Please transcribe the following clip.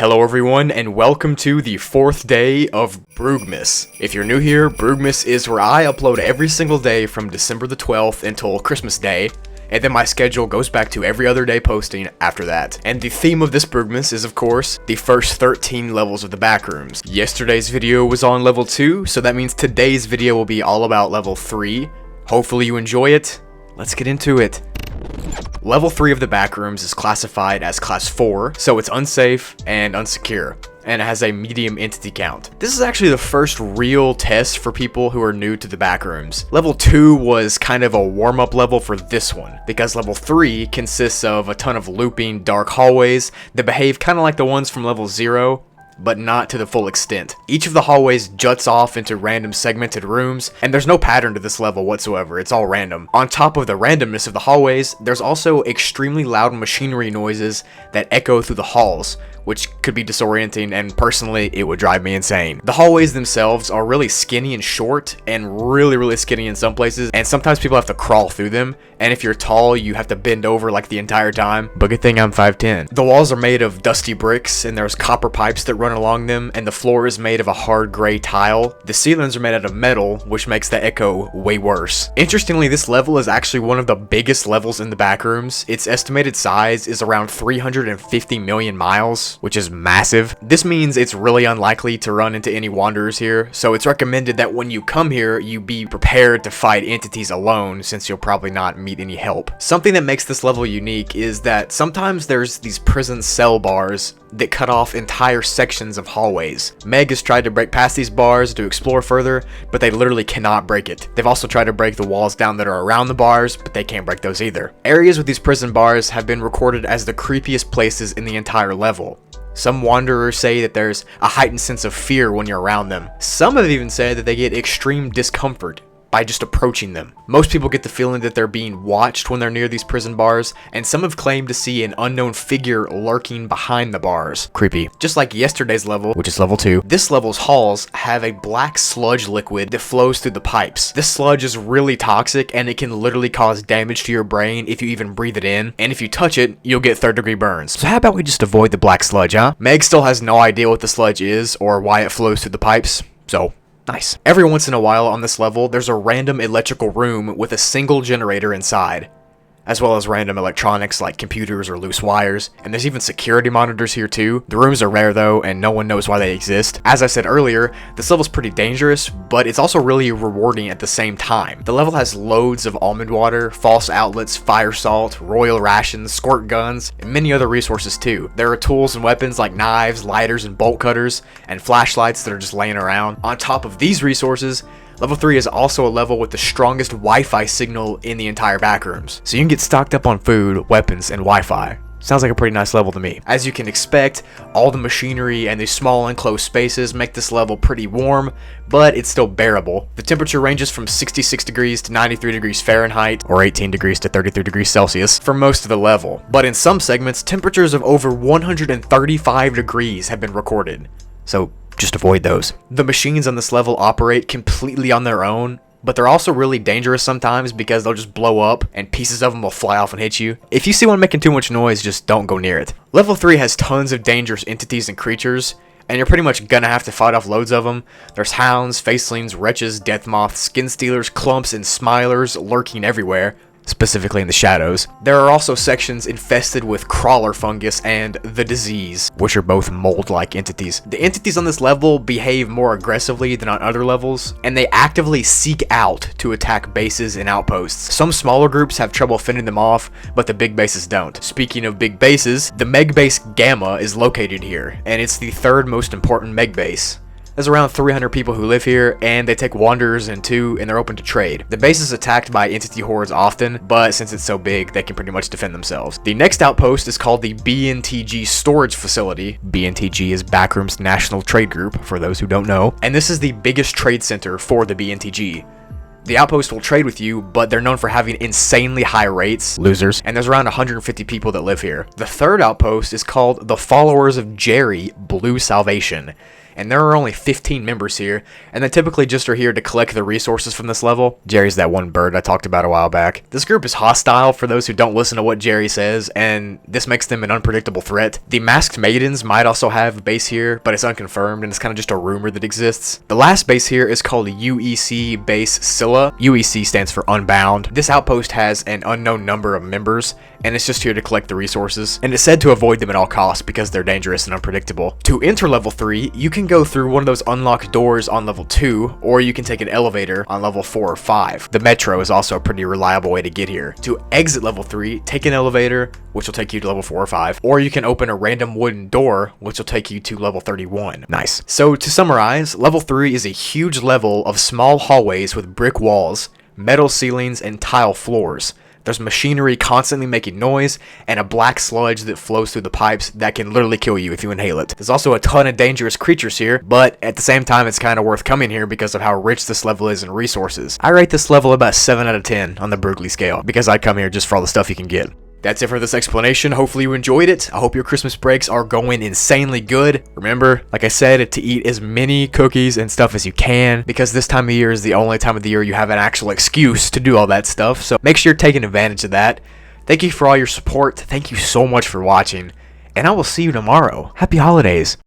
Hello everyone, and welcome to the 4th day of Broogmass. If you're new here, Broogmass is where I upload every single day from December the 12th until Christmas Day, and then my schedule goes back to every other day posting after that. And the theme of this Broogmass is, of course, the first 13 levels of the Backrooms. Yesterday's video was on level 2, so that means today's video will be all about level 3. Hopefully you enjoy it. Let's get into it. Level 3 of the Backrooms is classified as Class 4, so it's unsafe and unsecure, and it has a medium entity count. This is actually the first real test for people who are new to the Backrooms. Level 2 was kind of a warm-up level for this one, because Level 3 consists of a ton of looping dark hallways that behave kind of like the ones from Level 0, but not to the full extent. Each of the hallways juts off into random segmented rooms, and there's no pattern to this level whatsoever, it's all random. On top of the randomness of the hallways, there's also extremely loud machinery noises that echo through the halls, which could be disorienting, and personally, it would drive me insane. The hallways themselves are really skinny and short, and really skinny in some places, and sometimes people have to crawl through them, and if you're tall, you have to bend over like the entire time, but good thing I'm 5'10". The walls are made of dusty bricks, and there's copper pipes that run along them, and the floor is made of a hard gray tile. The ceilings are made out of metal, which makes the echo way worse. Interestingly, this level is actually one of the biggest levels in the Backrooms. Its estimated size is around 350 million miles, which is massive. This means it's really unlikely to run into any wanderers here, so it's recommended that when you come here, you be prepared to fight entities alone, since you'll probably not meet any help. Something that makes this level unique is that sometimes there's these prison cell bars that cut off entire sections of hallways. Meg has tried to break past these bars to explore further, but they literally cannot break it. They've also tried to break the walls down that are around the bars, but they can't break those either. Areas with these prison bars have been recorded as the creepiest places in the entire level. Some wanderers say that there's a heightened sense of fear when you're around them. Some have even said that they get extreme discomfort by just approaching them. Most people get the feeling that they're being watched when they're near these prison bars, and some have claimed to see an unknown figure lurking behind the bars. Creepy. Just like yesterday's level, which is level 2, this level's halls have a black sludge liquid that flows through the pipes. This sludge is really toxic, and it can literally cause damage to your brain if you even breathe it in, and if you touch it, you'll get 3rd-degree burns. So how about we just avoid the black sludge, huh? Meg still has no idea what the sludge is or why it flows through the pipes, so nice. Every once in a while on this level, there's a random electrical room with a single generator inside, as well as random electronics like computers or loose wires, and there's even security monitors here too. The rooms are rare though, and no one knows why they exist. As I said earlier, this level's pretty dangerous, but it's also really rewarding at the same time. The level has loads of almond water, false outlets, fire salt, royal rations, squirt guns, and many other resources too. There are tools and weapons like knives, lighters, and bolt cutters, and flashlights that are just laying around. On top of these resources, Level 3 is also a level with the strongest Wi-Fi signal in the entire Backrooms, so you can get stocked up on food, weapons, and Wi-Fi. Sounds like a pretty nice level to me. As you can expect, all the machinery and these small enclosed spaces make this level pretty warm, but it's still bearable. The temperature ranges from 66 degrees to 93 degrees Fahrenheit, or 18 degrees to 33 degrees Celsius, for most of the level. But in some segments, temperatures of over 135 degrees have been recorded, so just avoid those. The machines on this level operate completely on their own, but they're also really dangerous sometimes because they'll just blow up and pieces of them will fly off and hit you. If you see one making too much noise, just don't go near it. Level 3 has tons of dangerous entities and creatures, and you're pretty much gonna have to fight off loads of them. There's hounds, facelings, wretches, death moths, skin stealers, clumps, and smilers lurking everywhere, specifically in the shadows. There are also sections infested with crawler fungus and the disease, which are both mold-like entities. The entities on this level behave more aggressively than on other levels, and they actively seek out to attack bases and outposts. Some smaller groups have trouble fending them off, but the big bases don't. Speaking of big bases, the Meg base Gamma is located here, and it's the 3rd most important Meg base. There's around 300 people who live here, and they take wanderers in too, and they're open to trade. The base is attacked by entity hordes often, but since it's so big, they can pretty much defend themselves. The next outpost is called the BNTG Storage Facility. BNTG is Backrooms National Trade Group, for those who don't know, and this is the biggest trade center for the BNTG. The outpost will trade with you, but they're known for having insanely high rates. Losers. And there's around 150 people that live here. The 3rd outpost is called the Followers of Jerry Blue Salvation, and there are only 15 members here, and they typically just are here to collect the resources from this level. Jerry's that one bird I talked about a while back. This group is hostile for those who don't listen to what Jerry says, and this makes them an unpredictable threat. The Masked Maidens might also have a base here, but it's unconfirmed, and it's kind of just a rumor that exists. The last base here is called UEC Base Scylla. UEC stands for Unbound. This outpost has an unknown number of members, and it's just here to collect the resources, and it's said to avoid them at all costs because they're dangerous and unpredictable. To enter level 3, you can go through one of those unlocked doors on level 2, or you can take an elevator on level 4 or 5. The metro is also a pretty reliable way to get here. To exit level 3, take an elevator, which will take you to level 4 or 5, or you can open a random wooden door, which will take you to level 31. Nice. So to summarize, level 3 is a huge level of small hallways with brick walls, metal ceilings, and tile floors. There's machinery constantly making noise, and a black sludge that flows through the pipes that can literally kill you if you inhale it. There's also a ton of dangerous creatures here, but at the same time it's kind of worth coming here because of how rich this level is in resources. I rate this level about 7 out of 10 on the Broogly scale, because I'd come here just for all the stuff you can get. That's it for this explanation. Hopefully you enjoyed it. I hope your Christmas breaks are going insanely good. Remember, like I said, to eat as many cookies and stuff as you can, because this time of year is the only time of the year you have an actual excuse to do all that stuff. So make sure you're taking advantage of that. Thank you for all your support. Thank you so much for watching, and I will see you tomorrow. Happy holidays.